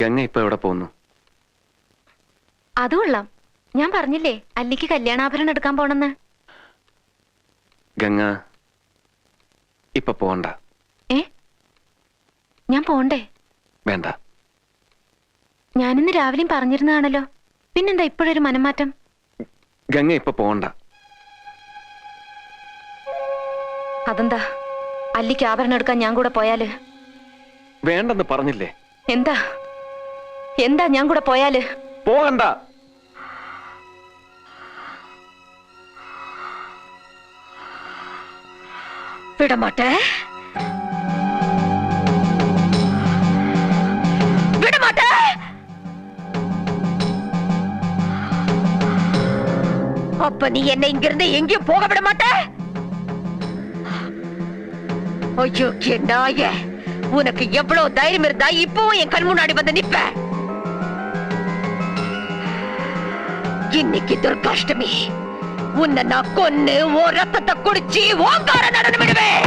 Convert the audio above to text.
ഗംഗ ഇപ്പൊ എവിടെ പോകുന്നു? അത് കൊള്ളാം. ഞാൻ പറഞ്ഞില്ലേ അല്ലിക്ക് കല്യാണാഭരണം എടുക്കാൻ പോണെന്ന്. ഗംഗ ഇപ്പൊ പോണ്ട. ഞാൻ പോണ്ടേ? വേണ്ട. ഞാനിന്ന് രാവിലെയും പറഞ്ഞിരുന്നതാണല്ലോ, പിന്നെന്താ ഇപ്പോഴൊരു മനംമാറ്റം? ഗംഗ ഇപ്പൊ പോണ്ട. അതെന്താ? അല്ലിക്ക് ആഭരണം എടുക്കാൻ ഞാൻ കൂടെ പോയാല്? വേണ്ടെന്ന് പറഞ്ഞില്ലേ? എന്താ എന്താ ഞാൻ കൂടെ പോയാല്? പോകണ്ട. വിടമാട്ടെ, വിടമാട്ടെ. அப்ப நீ என்ன இங்கிருந்து எங்கேயும் போக விட மாட்ட? ஐயோ நாய, உனக்கு எவ்வளவு தைரியம் இருந்தா இப்பவும் என் கண் முன்னாடி வந்து நிப்ப? இன்னைக்கு துர்காஷ்டமி, உன்னை நான் கொன்னு ஓ ரத்தத்தை குடிச்சு ஓங்கார நடனம் விடுவேன்.